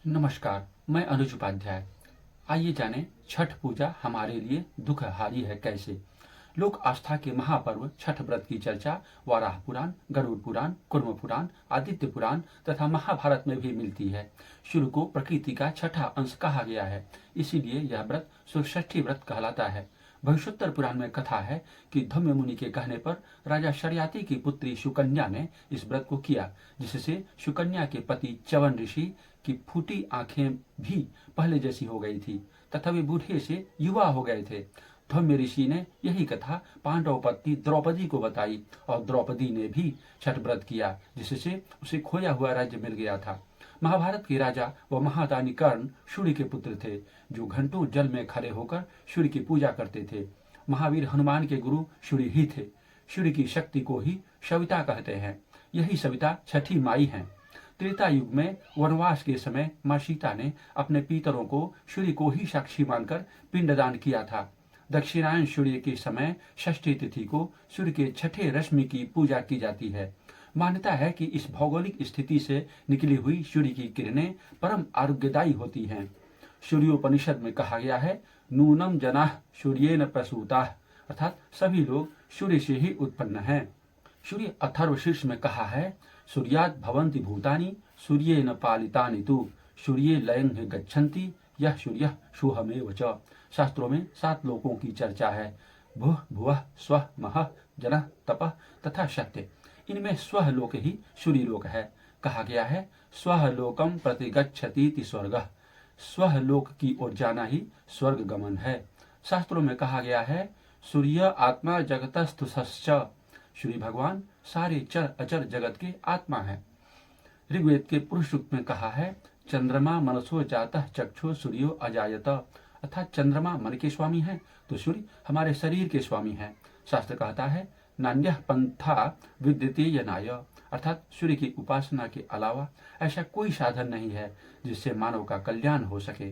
नमस्कार, मैं अनुज उपाध्याय। आइए जानें छठ पूजा हमारे लिए दुखहारी है कैसे। लोक आस्था के महापर्व छठ व्रत की चर्चा वाराह पुराण, गरुड़ पुराण, कुर्म पुराण, आदित्य पुराण तथा महाभारत में भी मिलती है। सूर्य को प्रकृति का छठा अंश कहा गया है, इसीलिए यह व्रत सुषष्ठी व्रत कहलाता है। भविष्योत्तर पुराण में कथा है कि धौम्य मुनि के कहने पर राजा शर्याति की पुत्री सुकन्या ने इस व्रत को किया, जिससे सुकन्या के पति च्यवन ऋषि की फूटी आंखें भी पहले जैसी हो गई थी तथा वे बूढ़े से युवा हो गए थे। धौम्य ऋषि ने यही कथा पांडव पत्नी द्रौपदी को बताई और द्रौपदी ने भी छठ व्रत किया, जिससे उसे खोया हुआ राज्य मिल गया था। महाभारत के राजा व महादानी कर्ण सूर्य के पुत्र थे, जो घंटों जल में खड़े होकर सूर्य की पूजा करते थे। महावीर हनुमान के गुरु सूर्य ही थे। सूर्य की शक्ति को ही सविता कहते हैं। यही सविता छठी माई हैं। त्रेता युग में वनवास के समय मां सीता ने अपने पितरों को सूर्य को ही साक्षी मानकर पिंडदान किया था। दक्षिणायन सूर्य के समय षष्ठी तिथि को सूर्य के छठे रश्मि की पूजा की जाती है। मान्यता है कि इस भौगोलिक स्थिति से निकली हुई सूर्य की किरणें परम आरोग्यदायी होती हैं। सूर्योपनिषद में कहा गया है, नूनम जनाः सूर्येन प्रसूताः, अर्थात सभी लोग सूर्य से ही उत्पन्न हैं। सूर्य अथर्वशीर्ष में कहा है, सूर्यात् भवन्ति भूतानि सूर्येन पालितानि तु सूर्ये लयं गच्छन्ति यह सूर्यः सोऽहमेव च। शास्त्रों में 7 लोकों की चर्चा है, भुः भुवः स्वः महः जनः तपः तथा सत्य। इनमें स्वः लोक ही सूर्य लोक है। कहा गया है, स्वः लोकम प्रतिगच्छतीति स्वर्गः, स्वः लोक की ओर जाना ही स्वर्ग गमन है। शास्त्रों में कहा गया है, सूर्य आत्मा जगतस्थुषश्च, सूर्य भगवान सारे चर अचर जगत के आत्मा है। ऋग्वेद के पुरुष सूक्त में कहा है, चंद्रमा मनसो जातः चक्षु सूर्यो अजायत, अर्थात चंद्रमा मन के स्वामी है तो सूर्य हमारे शरीर के स्वामी है। शास्त्र कहता है, नान्यः पंथा विद्यते यनाय, अर्थात सूर्य की उपासना के अलावा ऐसा कोई साधन नहीं है जिससे मानव का कल्याण हो सके।